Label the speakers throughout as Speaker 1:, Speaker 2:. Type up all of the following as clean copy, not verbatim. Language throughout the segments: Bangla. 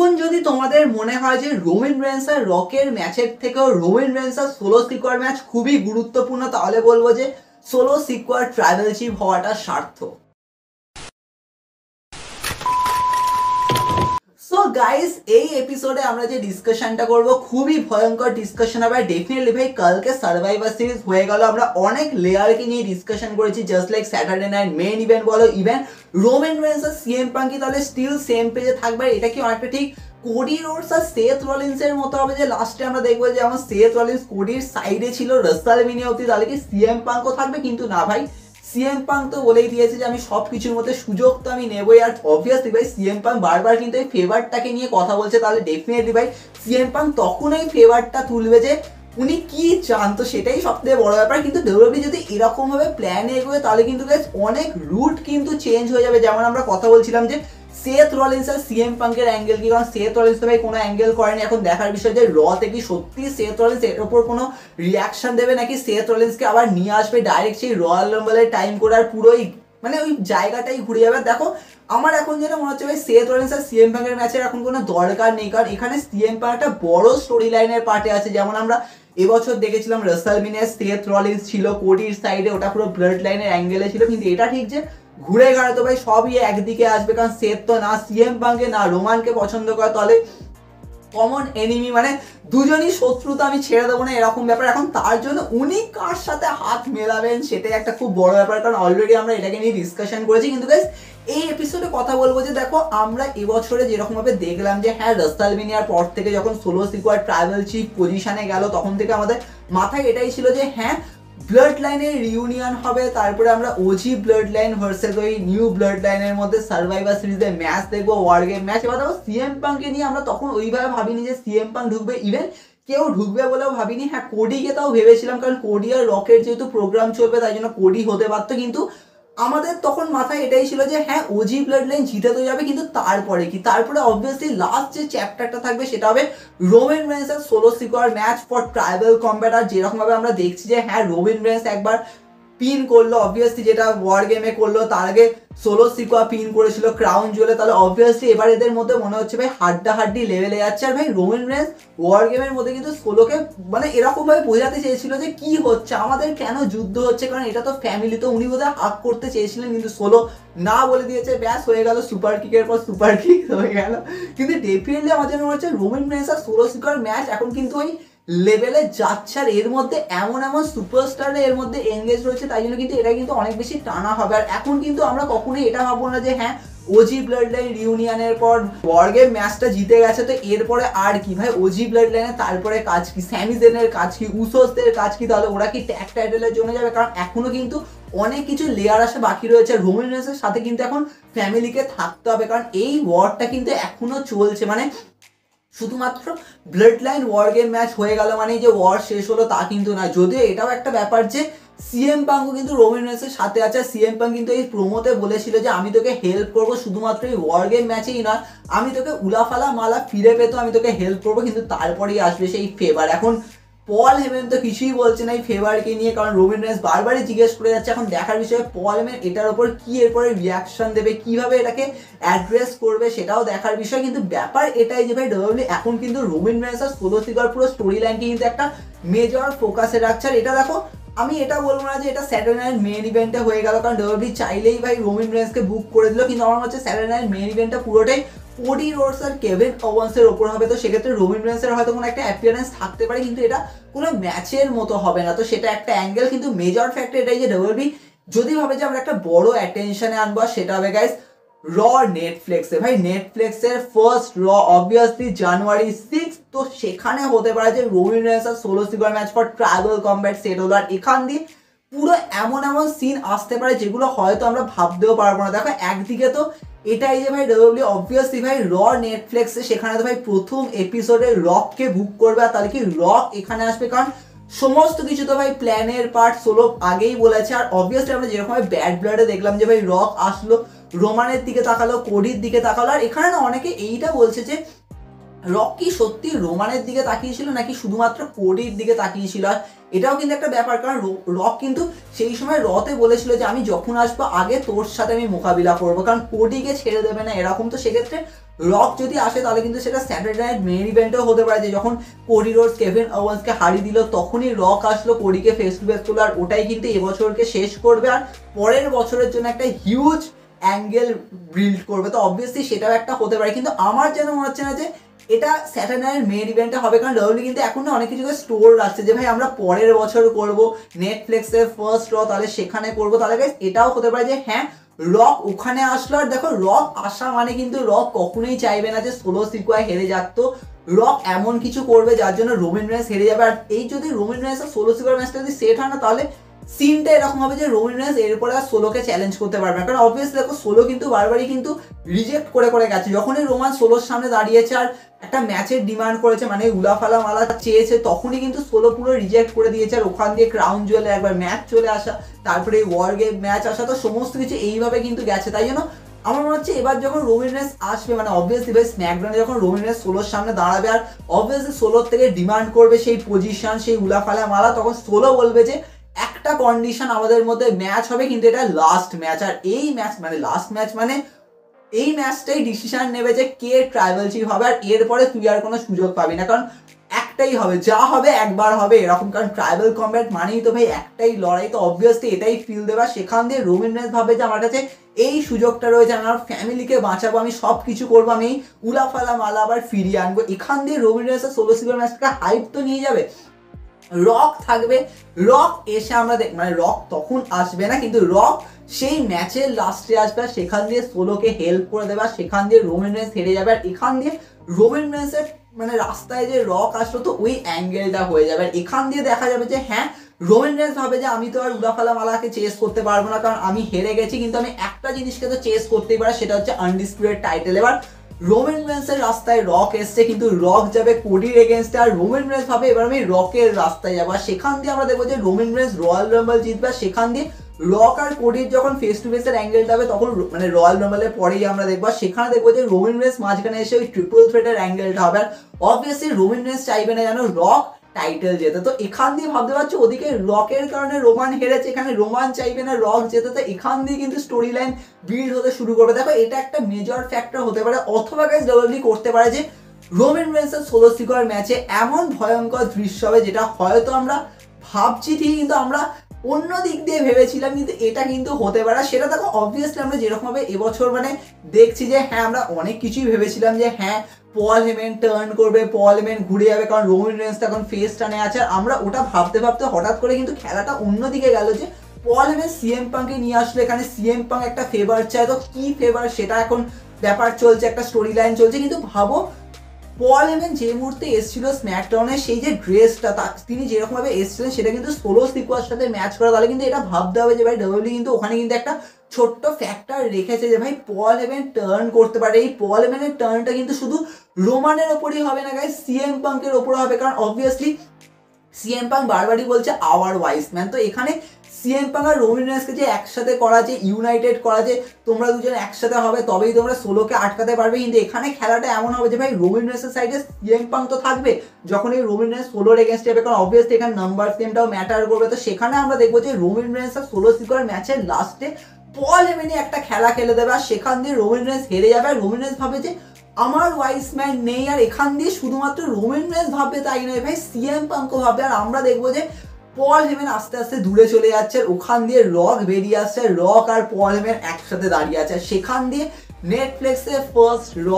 Speaker 1: এখন যদি তোমাদের মনে হয় যে রোমান রেন্স আর রকের ম্যাচের থেকেও রোমান রেন্স আর সোলো সিকোয়ার ম্যাচ খুবই গুরুত্বপূর্ণ, তাহলে বলবো যে সোলো সিকোয়ার ট্রাইবাল চিফ হওয়াটা সার্থক। সো গাইস, এই এপিসোডে আমরা যে ডিসকাশনটা করব খুবই ভয়ঙ্কর ডিসকাশন হবে। ডেফিনেটলি ভাই, কালকে সার্ভাইভার সিরিজ হয়ে গেল, আমরা অনেক লেয়ারকে নিয়ে ডিসকাশন করেছি, just like Saturday night main event বলো, ইভেন রোমান রেন্স আর সিএম পাঙ্ক কি তাহলে স্টিল সেম পেজে থাকবে? এটা কি অনেকটা ঠিক কোডি রোডস আর সেথ রলিন্স এর মতো হবে যে লাস্টে আমরা দেখবো যে আমার সেথ রলিন্স কোডির সাইডে ছিল রাসেলমেনিয়া অবধি, তাহলে কি সিএম পাঙ্কও থাকবে? কিন্তু না ভাই, সিএম পাঙ্ক তো বলেই দিয়েছে যে আমি সব কিছুর মধ্যে সুযোগ তো আমি নেবই। আর অবভিয়াসলি ভাই, সিএম পাঙ্ক বারবার কিন্তু এই ফেভারটাকে নিয়ে কথা বলছে, তাহলে ডেফিনেটলি ভাই সিএম পাঙ্ক তখন এই ফেভারটা তুলবে যে উনি কি চান, তো সেটাই সবথেকে বড় ব্যাপার। কিন্তু ডব্লিউডব্লিউ যদি এরকম ভাবে প্ল্যানে এগোয় তাহলে কিন্তু অনেক রুট কিন্তু চেঞ্জ হয়ে যাবে। যেমন আমরা কথা বলছিলাম যে সেথ রলিন্স আর সিএম পাঙ্কের অ্যাঙ্গেল কি, কারণ সেথ রলিন্স তো ভাই কোনো অ্যাঙ্গেল করেনি। এখন দেখার বিষয় যে তে কি সত্যি সেথ রলিন্স এর ওপর কোনো রিয়াকশন দেবে, নাকি সেথ রলিন্সকে আবার নিয়ে আসবে ডাইরেক্ট সেই রয়্যাল রাম্বলের টাইম করে, আর পুরোই মানে ওই জায়গাটাই ঘুরে যাবে। দেখো, আমার এখন যেটা মনে হচ্ছে ভাই, সেথ রলিন্স আর সিএম পাঙ্কের ম্যাচের এখন কোনো দরকার নেই, কারণ এখানে সিএম পাঙ্ক একটা বড় স্টোরি লাইনের পার্টে আছে। যেমন আমরা এবছর দেখেছিলাম রাসেলমেনিয়ায় সেথ রলিন্স ছিল কোডির সাইডে, ওটা পুরো ব্লাড লাইনের অ্যাঙ্গেলে ছিল। কিন্তু এটা ঠিক যে ঘুরে ঘাড়ে তো ভাই সবই একদিকে আসবে, কারণ সেথ তো না সিএম পাঙ্কে না রোমানকে পছন্দ করে, তাহলে কমন এনিমি, মানে দুজনই শত্রু, তো আমি ছেড়ে দেবো না, এরকম ব্যাপার। এখন তার জন্য উনি কার সাথে হাত মেলাবেন সেটাই একটা খুব বড় ব্যাপার, কারণ অলরেডি আমরা এটাকে নিয়ে ডিসকাশন করেছি। কিন্তু গাইস, এই এপিসোডে কথা বলবো যে দেখো, আমরা এবছরে যেরকম ভাবে দেখলাম যে হ্যাঁ, রাসেলমেনিয়ার পর থেকে যখন সোলো সিকোয়ার ট্রাইবাল চিফ পজিশনে গেল, তখন থেকে আমাদের মাথায় এটাই ছিল যে হ্যাঁ, ব্লাড লাইনের রিউনিয়ন হবে, তারপরে আমরা ওজি ব্লাড লাইন ভার্সেস ওই নিউ ব্লাড লাইনের মধ্যে সার্ভাইভার সিরিজের ম্যাচ দেখবো, ওয়ার গেম ম্যাচ। এবার দেখো, সিএম পাঙ্ককে নিয়ে আমরা তখন ওইভাবে ভাবিনি যে সিএম পাঙ্ক ঢুকবে, ইভেন কেউ ঢুকবে বলেও ভাবিনি। হ্যাঁ, কোডিকে তাও ভেবেছিলাম, কারণ কোডি আর রকের যেহেতু প্রোগ্রাম চলবে তাই জন্য কোডি হতে পারতো। কিন্তু আমাদের তখন মাথায় এটাই ছিল যে হ্যাঁ, ওজি ব্লাড লাইন জিতে তো যাবে, কিন্তু তারপরে কি? তারপরে অবভিয়াসলি লাস্ট যে চ্যাপ্টারটা থাকবে সেটা হবে রোমান রেন্স আর সোলো সিকোয়ার ম্যাচ ফর ট্রাইবাল কম্ব্যাট। আর যেরকম ভাবে আমরা দেখছি যে হ্যাঁ, রোমান রেন্স একবার পিন করলো, অবভিয়াসলি যেটা ওয়ার গেমে করলো, তার আগে সোলো সিকোয়া পিন করেছিল ক্রাউন জুয়েলে, তাহলে অবভিয়াসলি এবার এদের মধ্যে মনে হচ্ছে ভাই হাড্ডাহাড্ডি লেভেলে যাচ্ছে। আর ভাই, রোমান রেন্স ওয়ার গেমের মধ্যে কিন্তু সোলোকে মানে এরকম ভাবে বোঝাতে চেয়েছিল যে কি হচ্ছে, আমাদের কেন যুদ্ধ হচ্ছে, কারণ এটা তো ফ্যামিলি, তো উনি বোধহয় হাক করতে চেয়েছিলেন, কিন্তু সোলো না বলে দিয়েছে, ব্যাস হয়ে গেল, সুপার কিকের পর সুপার কিক হয়ে গেল। কিন্তু ডেফিনেটলি আমার যেন মনে হচ্ছে রোমান রেন্স আর সোলো সিকোয়ার ম্যাচ এখন কিন্তু ওই লেভেলে যাচ্ছে, আর এর মধ্যে এমন এমন সুপারস্টার এর মধ্যে এনগেজ রয়েছে, তাই জন্য কিন্তু এটা কিন্তু অনেক বেশি টানা হবে। আর এখন কিন্তু আমরা কখনোই এটা ভাববো না যে হ্যাঁ, ওজি ব্লাড লাইন রিউনিয়নের পর ওয়ার গেম ম্যাচটা জিতে গেছে, তো এরপরে আর কি ভাই, ওজি ব্লাড লাইনে তারপরে কাজ কি, স্যামি জেনের কাজ কি, উসোসদের কাজ কি, তাহলে ওরা কি ট্যাগ টাইটেলের জন্য যাবে? কারণ এখনো কিন্তু অনেক কিছু লেয়ার আসা বাকি রয়েছে। রোমান রেন্সের সাথে কিন্তু এখন ফ্যামিলিকে থাকতে হবে, কারণ এই ওয়ারটা কিন্তু এখনো চলছে। মানে শুধুমাত্র blood line war game match হয়ে গেল মানে যে ওয়ার শেষ হলো তা কিন্তু না। যদিও এটাও একটা ব্যাপার যে সিএম পাঙ্কও কিন্তু রোমান রেন্সের সাথে আছে। সিএম পাঙ্ক কিন্তু এই প্রোমোতে বলেছিল যে আমি তোকে হেল্প করবো, শুধুমাত্র এই ওয়ার গেম ম্যাচেই নয়, আমি তোকে উলাফালা মালা ফিরে পেতো আমি তোকে হেল্প করবো, কিন্তু তারপরেই আসবে সেই ফেভার। এখন পল হেমেন তো কিছুই বলছে না এই ফেভারকে নিয়ে, কারণ রোমান রেন্স বারবারই জিজ্ঞেস করে যাচ্ছে। এখন দেখার বিষয়ে পল হেমেন এটার ওপর কি এরপরে রিয়াকশন দেবে, কিভাবে এটাকে অ্যাড্রেস করবে সেটাও দেখার বিষয়। কিন্তু ব্যাপার এটাই যে ভাই, ডব্লিউডব্লিউ এখন কিন্তু রোমান রেন্স আর সোলো সিকোয়ার পুরো স্টোরি লাইনকে কিন্তু একটা মেজর ফোকাসে রাখছে। আর এটা দেখো, আমি এটা বলবো না যে এটা স্যাটারডে নাইট মেইন ইভেন্টে হয়ে গেল, কারণ ডব্লিউডব্লিউ চাইলেই ভাই রোমান রেন্সকে বুক করে দিল, কিন্তু আমার হচ্ছে স্যাটারডে নাইট মেইন ইভেন্টটা পুরোটাই কোডি রোডস আর কেভিন ওভান্সের ওপর হবে। তো সেক্ষেত্রে রোমান রেন্সের হয়তো কোনো একটা অ্যাপিয়ারেন্স থাকতে পারে, কিন্তু এটা কোনো ম্যাচের মতো হবে না, তো সেটা একটা অ্যাঙ্গেল। কিন্তু মেজর ফ্যাক্টর এটাই যে ডব্লিউডব্লিউ যদি ভাবে যে আমরা একটা বড় অ্যাটেনশনে আনবো, সেটা হবে গাইস র নেটফ্লিক্সে। ভাই, নেটফ্লিক্সের ফার্স্ট র অবভিয়াসলি জানুয়ারি 6, তো সেখানে হতে পারে যে রোমান রেন্স আর সোলো সিকোয়ার match for tribal combat set হলো। আর এখান দিয়ে পুরো এমন এমন সিন আসতে পারে যেগুলো হয়তো আমরা ভাবতেও পারবো না। দেখো, একদিকে তো এটাই যে ভাই ডব্লিউডব্লিউ অবভিয়াসলি ভাই র নেটফ্লিক্সে, সেখানে তো ভাই প্রথম এপিসোডে রককে বুক করবে, আর তাহলে কি রক এখানে আসবে, কারণ সমস্ত কিছু তো ভাই প্ল্যানের পার্ট সোলো আগেই বলেছে। আর অবভিয়াসলি আমরা যেরকম ব্যাড ব্লাডে দেখলাম যে ভাই রক আসলো, রোমানের দিকে তাকালো, কোডির দিকে তাকালো, আর এখানে না অনেকে এইটা বলছে যে রক কি সত্যি রোমানের দিকে তাকিয়েছিল নাকি শুধুমাত্র কোডির দিকে তাকিয়েছিল। আর এটাও কিন্তু একটা ব্যাপার, কারণ রক কিন্তু সেই সময় রতে বলেছিল যে আমি যখন আসবো আগে তোর সাথে আমি মোকাবিলা করবো, কারণ কোডিকে ছেড়ে দেবে না এরকম। তো সেক্ষেত্রে রক যদি আসে তাহলে কিন্তু সেটা স্যাটারডে নাইট মেইন ইভেন্টও হতে পারে, যে যখন কোডি রোডস কেভিন ওয়েন্সকে হারিয়ে দিল তখনই রক আসলো কোডিকে ফেস টু ফেস করলো, আর ওটাই কিন্তু এবছরকে শেষ করবে আর পরের বছরের জন্য একটা হিউজ অ্যাঙ্গেল বিল্ড করবে। তো অবভিয়াসলি সেটাও একটা হতে পারে, কিন্তু আমার যেন মনে হচ্ছে না যে এটা স্যাটারডে নাইট মেইন ইভেন্টে হবে, কারণ ডাব্লিউডাব্লিউ কিন্তু এখন না অনেক কিছু স্টোর রাখছে যে ভাই আমরা পরের বছর করব নেটফ্লিক্সের ফার্স্ট র, তাহলে সেখানে করবো। তাহলে গাইস এটাও হতে পারে যে হ্যাঁ রক ওখানে আসলো, আর দেখো রক আসা মানে কিন্তু রক কখনোই চাইবে না যে সোলো সিকুয়া হেরে যাক। তো রক এমন কিছু করবে যার জন্য রোমান রেন্স হেরে যাবে, আর এই যদি রোমান রেন্স আর সোলো সিকুয়ার ম্যাচটা যদি সেট হয় না তাহলে সিনটা এরকম হবে যে রোমান রেন্স এরপরে আর সোলোকে চ্যালেঞ্জ করতে পারবে না, কারণ অবভিয়াসলি দেখো সোলো কিন্তু বারবারই কিন্তু রিজেক্ট করে করে গেছে। যখনই রোমান সোলোর সামনে দাঁড়িয়েছে আর একটা ম্যাচের ডিমান্ড করেছে, মানে উলাফালা মালা চেয়েছে, তখনই কিন্তু সোলো পুরো রিজেক্ট করে দিয়েছে, আর ওখান দিয়ে ক্রাউন জুয়েলে একবার ম্যাচ চলে আসা, তারপরে ওয়ার গেম ম্যাচ আসা, তো সমস্ত কিছু এইভাবে কিন্তু গেছে। তাই জন্য আমার মনে হচ্ছে এবার যখন রোমান রেন্স আসবে, মানে অবভিয়াসলি ভাই স্ম্যাকডাউনে যখন রোমান রেন্স সোলোর সামনে দাঁড়াবে আর অবভিয়াসলি সোলোর থেকে ডিমান্ড করবে সেই পজিশন, সেই উলাফালা মালা, তখন সোলো বলবে যে একটা কন্ডিশন আমাদের মধ্যে ম্যাচ হবে, কিন্তু এটা লাস্ট ম্যাচ, আর এই ম্যাচ মানে লাস্ট ম্যাচ মানে এই ম্যাচটাই ডিসিশন নেবে যে কে ট্রাইবাল চিফ হবে, আর এরপরে তুই আর কোনো সুযোগ পাবি না, কারণ একটাই হবে, যা হবে একবার হবে এরকম, কারণ ট্রাইবাল কম্ব্যাট মানেই তো ভাই একটাই লড়াই। তো অবভিয়াসলি এটাই ফিল দেবা, সেখান দিয়ে রোমান রেন্স ভাবে যে আমার কাছে এই সুযোগটা রয়েছে, আমি আমার ফ্যামিলিকে বাঁচাবো, আমি সব কিছু করবো, আমি উলাফালা মালা আবার ফিরিয়ে আনবো। এখান দিয়ে রোমান রেন্সের সোলো সিকুয়ার ম্যাচটাকে হাইপ তো নিয়ে যাবে, রক থাকবে, রক এসে আমরা মানে রক তখন আসবে না, কিন্তু রক সেই ম্যাচের লাস্টে আসবে, সেখান দিয়ে সোলোকে হেল্প করে দেবে, সেখান দিয়ে রোমান রেন্স হেরে যাবে, আর এখান দিয়ে রোমান রেন্সের মানে রাস্তায় যে রক আসলো তো ওই অ্যাঙ্গেলটা হয়ে যাবে, আর এখান দিয়ে দেখা যাবে যে হ্যাঁ রোমান রেন্স ভাবে যে আমি তো আর উলাফালা মালাকে চেস করতে পারবো না, কারণ আমি হেরে গেছি, কিন্তু আমি একটা জিনিসকে তো চেস করতেই পারি, সেটা হচ্ছে আনডিসপিউটেড টাইটেল। এবার রোমান রেন্সের রাস্তায় রক এসছে, কিন্তু রক যাবে কোডির এগেনস্টে, আর রোমান রেন্স ভাবে এবার আমি রকের রাস্তায় যাবো, আর সেখান দিয়ে আমরা দেখবো যে রোমান রেন্স রয়্যাল রাম্বল জিতবে, সেখান দিয়ে রক আর কোডির যখন ফেস টু ফেসের অ্যাঙ্গেলটা হবে তখন মানে রয়্যাল রাম্বলের পরেই আমরা দেখবো, সেখানে দেখবো যে রোমান রেন্স মাঝখানে এসে ওই ট্রিপল থ্রেটের অ্যাঙ্গেলটা হবে, আর অবভিয়াসলি রোমান রেন্স চাইবে না যেন রক টাইটেল যেতে। তো এখান দিয়ে ভাবতে পারছো ওদিকে রকের কারণে রোমান হেরেছে, এখানে রোমান চাইবে না রক যেতে, তো এখান দিয়ে কিন্তু স্টোরি লাইন বিল্ড হতে শুরু করবে। দেখো এটা একটা মেজর ফ্যাক্টর হতে পারে, অথবা গাইস ডাব্লিউডাব্লিউ করতে পারে যে রোমান রেন্সের সোলো সিকুয়ার ম্যাচে এমন ভয়ঙ্কর দৃশ্য হবে যেটা হয়তো আমরা ভাবছি ঠিক, কিন্তু আমরা অন্য দিক দিয়ে ভেবেছিলাম, কিন্তু এটা কিন্তু হতে পারে। সেটা দেখো অবভিয়াসলি আমরা যেরকমভাবে এবছর মানে দেখছি যে হ্যাঁ আমরা অনেক কিছুই ভেবেছিলাম যে হ্যাঁ পল হেমেন টার্ন করবে, পল হেমেন ঘুরে যাবে, কারণ রোমান রেন্স এখন ফেস টানে আছে, আর আমরা ওটা ভাবতে ভাবতে হঠাৎ করে কিন্তু খেলাটা অন্যদিকে গেল যে পল হেমেন সিএম পাঙ্কে নিয়ে আসলো, এখানে সিএম পাঙ্ক একটা ফেভার চায়, তো কি ফেভার সেটা এখন ব্যাপার চলছে, একটা স্টোরি লাইন চলছে। কিন্তু ভাবো পল হেমেন যে মুহূর্তে এসেছিল স্ম্যাকডাউনে, সেই যে ড্রেসটা তিনি যেরকম ভাবে এসেছিলেন সেটা কিন্তু সোলো সিকুয়ার সাথে ম্যাচ করা, তাহলে কিন্তু এটা ভাবতে হবে যে ভাই ডাব্লিউডাব্লিউ কিন্তু ওখানে কিন্তু একটা ছোট্ট ফ্যাক্টর রেখেছে যে ভাই পল হেমেন টার্ন করতে পারে। এই পল হেমেনের টার্নটা কিন্তু শুধু রোমানের ওপরই হবে না গাইস, সিএম পাঙ্কের ওপরে হবে, কারণ অবভিয়াসলি সিএম পাঙ্ক বারবারই বলছে আওয়ার ওয়াইস ম্যান, তো এখানে সিএম পাঙ্ক আর রোমান রেন্সকে যে একসাথে করা, যে ইউনাইটেড করা, যে তোমরা দুজন একসাথে হবে তবেই তোমরা সোলোকে আটকাতে পারবে, কিন্তু এখানে খেলাটা এমন হবে যে ভাই রোমান রেন্সের সাইডে সিএম পাঙ্ক তো থাকবে যখন এই রোমান রেন্স সোলোর এগেনস্টে যাবে, কারণ অবভিয়াসলি এখানে নাম্বার গেমটাও ম্যাটার করবে। তো সেখানে আমরা দেখবো যে রোমান রেন্স আর সোলো সিকুয়ার ম্যাচের লাস্টে পল হেমেনই একটা খেলা খেলে দেবে, আর সেখান দিয়ে রোমান রেন্স হেরে যাবে, আর রোমান রেন্স ভাবে যে আমার ওয়াইস ম্যান নেই, আর এখান দিয়ে শুধুমাত্র রোমান রেন্স ভাববে তাই নয় ভাই সিএম পাঙ্কও ভাববে, আর আমরা দেখবো যে পল হেমেন আস্তে আস্তে দূরে চলে যাচ্ছে, ওখান দিয়ে রক বেরিয়ে আসছে, রক আর পল হেমেন একসাথে দাঁড়িয়ে আছে, সেখান দিয়ে নেটফ্লিক্সে ফার্স্ট র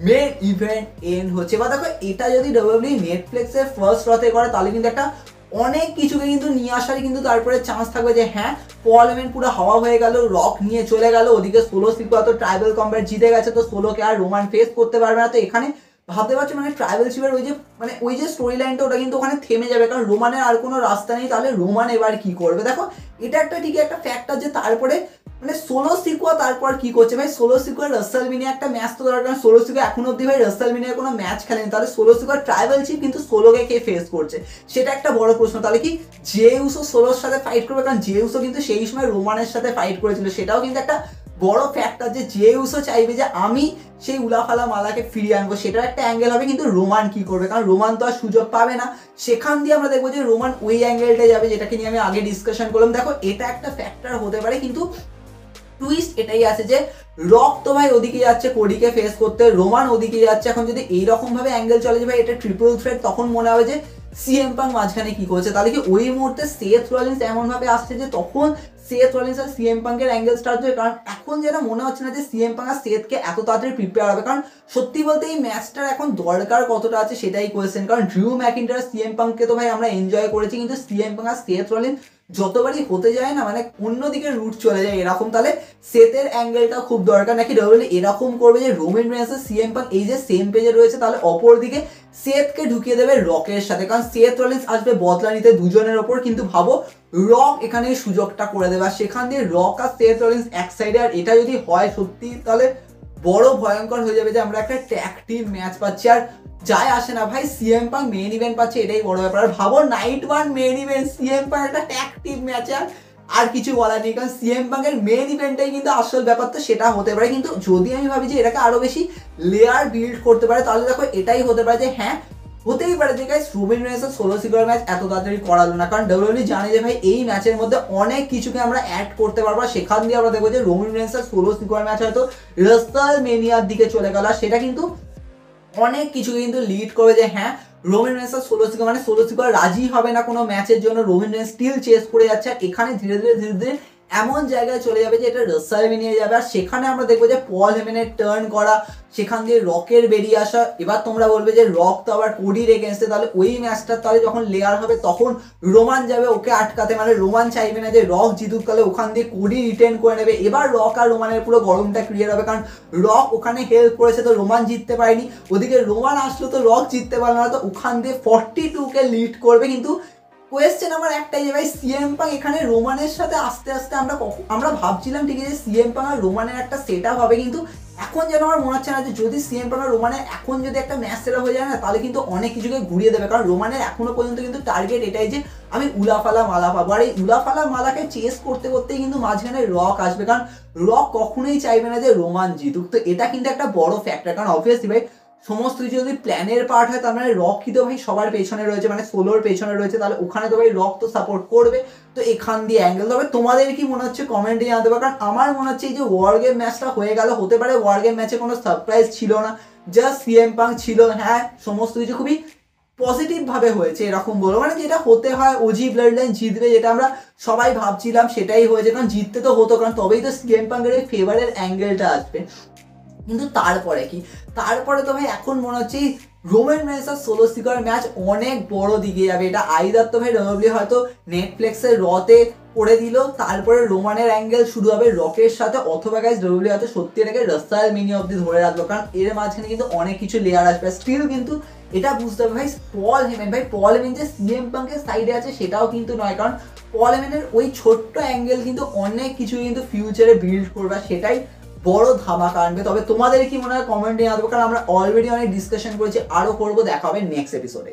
Speaker 1: মেন ইভেন্ট এন্ড হচ্ছে। বা দেখো এটা যদি ডাব্লিউডাব্লিউ নেটফ্লিক্সে ফার্স্ট রতে করে তাহলে কিন্তু একটা অনেক কিছুকে কিন্তু নিয়ে আসার কিন্তু তারপরে চান্স থাকবে যে হ্যাঁ পল হেমেন পুরো হাওয়া হয়ে গেল, রক নিয়ে চলে গেল, ওদিকে সোলো সিকুয়া তো ট্রাইবাল কম্ব্যাট জিতে গেছে, তো সোলোকে আর রোমান ফেস করতে পারবে না। তো এখানে ভাবতে পারছো মানে ট্রাইবাল চিফের ওই যে স্টোরি লাইনটা ওটা কিন্তু ওখানে থেমে যাবে, কারণ রোমানের আর কোনো রাস্তা নেই, তাহলে রোমান এবার কি করবে। দেখো এটা একটা ঠিকই একটা ফ্যাক্টর যে তারপরে মানে সোলো সিকুয়া তারপর কি করছে ভাই, সোলো সিকুয়া রাসেলমিনিয়া একটা ম্যাচ তো দরকার, সোলো সিকুয়া এখন অব্দি ভাই রাসেলমিনিয়ার কোনো ম্যাচ খেলেনি, তাহলে সোলো সিকুয়া ট্রাইবাল চিফ কিন্তু সোলোকে কে ফেস করছে সেটা একটা বড় প্রশ্ন। তাহলে কি জে উসো সোলোর সাথে ফাইট করবে, কারণ জে উসো কিন্তু সেই সময় রোমানের সাথে ফাইট করেছিল, সেটাও কিন্তু একটা বড় ফ্যাক্টর যে জে উসো চাইবে যে আমি সেই উলাফালা মালাকে ফিরিয়ে আনবো, সেটার একটা অ্যাঙ্গেল হবে। কিন্তু রোমান কি করবে, কারণ রোমান তো আর সুযোগ পাবে না, সেখান দিয়ে আমরা দেখবো যে রোমান ওই অ্যাঙ্গেলটা যাবে যেটাকে নিয়ে আমি আগে ডিসকাশন করলাম। দেখো এটা একটা ফ্যাক্টর হতে পারে, কিন্তু টুইস্ট এটাই আছে যে রক তো ভাই ওদিকে যাচ্ছে কোডিকে ফেস করতে, রোমান ওদিকে যাচ্ছে। এখন যদি এইরকম ভাবে অ্যাঙ্গেল চলে যে ভাই এটা ট্রিপল থ্রেট, তখন মনে হবে যে সিএম পাঙ্ক মাঝখানে কি করছে, তাহলে কি ওই মুহূর্তে সেথ রলিন্স এমন ভাবে আসছে যে তখন সেথ রলিন্স আর সিএম পাঙ্কের অ্যাঙ্গেল স্টার্ট হবে। কারণ এখন যেটা মনে হচ্ছে না যে সিএম পাঙ্ক আর সেথকে এত তাড়াতাড়ি প্রিপেয়ার হবে, কারণ সত্যি বলতে এই ম্যাচটার এখন দরকার কতটা আছে সেটাই কোয়েশ্চেন। কারণ ড্রিউ ম্যাকিন্টার সিএম পাঙ্ককে তো ভাই আমরা এনজয় করেছি, কিন্তু সিএম পাঙ্ক আর সেথ রলিন্স যতবারই হতে যায় না মানে অন্যদিকে রুট চলে যায় এরকম, তাহলে সেথের অ্যাঙ্গেলটা খুব দরকার। নাকি ডব্লিউডব্লিউই এরকম করবে যে রোমান রেন্স আর সিএম পাঙ্ক এই যে সেম পেজে রয়েছে, তাহলে অপর দিকে সেথকে ঢুকিয়ে দেবে রকের সাথে, কারণ সেথ রলিন্স আসবে বদলা নিতে দুজনের ওপর। কিন্তু ভাবো রক এখানে সুযোগটা করে দেবে, আর সেখান দিয়ে রক আর সেথ রলিন্স এক সাইডে। আর এটা যদি হয় সত্যি তাহলে বড় ভয়ঙ্কর হয়ে যাবে যে আমরা একটা ট্যাগ টিম ম্যাচ পাচ্ছি। আর যায় আসে না ভাই, সিএম পাঙ্ক মেইন ইভেন্ট পাচ্ছে, এটাই বড় ব্যাপার। আর ভাবো night one main event, CM punk একটা ট্যাগ টিম ম্যাচ, আর কিছু বলার নেই। কারণ সিএম পাঙ্কের মেইন ইভেন্টটাই কিন্তু আসল ব্যাপার, তো সেটা হতে পারে। কিন্তু যদি আমি ভাবি যে এটাকে আরো বেশি লেয়ার বিল্ড করতে পারে, তাহলে দেখো এটাই হতে পারে যে হ্যাঁ হতেই পারে যে গাইস রোমান রেন্স আর সোলো সিকোয়ার ম্যাচ এত তাড়াতাড়ি করালো না, কারণ ডব্লিউডব্লিউই জানে যে ভাই এই ম্যাচের মধ্যে অনেক কিছুকে আমরা অ্যাড করতে পারবো। সেখান দিয়ে আমরা দেখবো যে রোমান রেন্স আর সোলো সিকোয়ার ম্যাচ হয়তো রাসেলমেনিয়ার দিকে চলে গেল, আর সেটা কিন্তু অনেক কিছু কিন্তু লিড করবে যে হ্যাঁ রোমান রেন্স আর সোলো সিকোয়ার, মানে সোলো সিকোয়ার রাজি হবে না কোনো ম্যাচের জন্য, রোমান রেন্স স্টিল চেস করে যাচ্ছে। আর এখানে ধীরে ধীরে এমন জায়গায় চলে যাবে যে এটা রাসেলমেনিয়া যাবে, আর সেখানে আমরা দেখবো যে পল হেমেনের টার্ন করা, সেখান দিয়ে রকের বেরিয়ে আসা। এবার তোমরা বলবে যে রক তো আবার কোডির এগেন্স্টে, তাহলে ওই ম্যাচটা তাহলে যখন লেয়ার হবে তখন রোমান যাবে ওকে আটকাতে, মানে রোমান চাইবে না যে রক জিতুক, তাহলে ওখান দিয়ে কোডি রিটেন করে নেবে। এবার রক আর রোমানের পুরো গরমটা ক্লিয়ার হবে, কারণ রক ওখানে হেল্প করেছে তো রোমান জিততে পারেনি, ওদিকে রোমান আসলো তো রক জিততে পারলো না, তো ওখান দিয়ে 42কে লিড করবে। কিন্তু কোয়েশ্চেন আমার একটাই যে ভাই সিএম পাঙ্ক এখানে রোমানের সাথে আস্তে আস্তে আমরা ভাবছিলাম ঠিক আছে সিএম পাঙ্ক আর রোমানের একটা সেট আপ হবে, কিন্তু এখন যেন আমার মনে হচ্ছে না যে যদি সিএম পাঙ্ক আর রোমানের এখন যদি একটা ম্যাচ সেট আপ হয়ে যায় না, তাহলে কিন্তু অনেক কিছুকে ঘুরিয়ে দেবে। কারণ রোমানের এখনো পর্যন্ত কিন্তু টার্গেট এটাই যে আমি উলাফালা মালা পাবো, আর এই উলাফালা মালাকে চেস করতে করতেই কিন্তু মাঝখানে রক আসবে, কারণ রক কখনোই চাইবে না যে রোমান জিতুক। তো এটা কিন্তু একটা বড় ফ্যাক্টর, কারণ অবভিয়াসলি ভাই সমস্ত কিছু যদি প্ল্যানের পার্ট হয় তার মানে রক কি তো ভাই সবার পেছনে রয়েছে, মানে সোলোর পেছনে রয়েছে, তাহলে ওখানে তো ভাই রক তো সাপোর্ট করবে। তো এখান দিয়ে অ্যাঙ্গেল, তবে তোমাদের কি মনে হচ্ছে কমেন্টে জানাতে পারো। কারণ আমার মনে হচ্ছে এই যে ওয়ার গেম ম্যাচটা হয়ে গেল, হতে পারে ওয়ার গেম ম্যাচে কোনো সারপ্রাইজ ছিল না, জাস্ট সিএম পাঙ্ক ছিল, হ্যাঁ সমস্ত কিছু খুবই পজিটিভ ভাবে হয়েছে এরকম বলো, মানে যেটা হতে হয় ওজি ব্লাড লাইন জিতবে, যেটা আমরা সবাই ভাবছিলাম সেটাই হয়েছে, কারণ জিততে তো হতো, কারণ তবেই তো সিএম পাঙ্কের এই ফেভারের অ্যাঙ্গেলটা আসবে। কিন্তু তারপরে কি, তারপরে তো ভাই এখন মনে হচ্ছে রোমান রেন্স আর সোলো সিকোয়ার ম্যাচ অনেক বড় দিকে যাবে। এটা আইদার তো ভাই ডব্লিউডব্লিউই হয়তো নেটফ্লিক্সের রতে করে দিল, তারপরে রোমানের অ্যাঙ্গেল শুরু হবে রকের সাথে, অথবা গাইস ডব্লিউডব্লিউই হয়তো সত্যি এটাকে রাসেলমেনিয়া অবধি ধরে রাখলো, কারণ এর মাঝখানে কিন্তু অনেক কিছু লেয়ার আসবে। স্টিল কিন্তু এটা বুঝতে হবে ভাই পল হেমেন যে সিএম পাঙ্কের সাইডে আছে সেটাও কিন্তু নয়, কারণ পল হেমেনের ওই ছোট্ট অ্যাঙ্গেল কিন্তু অনেক কিছু কিন্তু ফিউচারে বিল্ড করবে, সেটাই বড় ধামাকা আনবে। তবে তোমাদের কি মনে হয় কমেন্টে জানাবো, কারণ আমরা অলরেডি অনেক ডিসকাশন করেছি, আরো করবো। দেখা হবে নেক্সট এপিসোডে।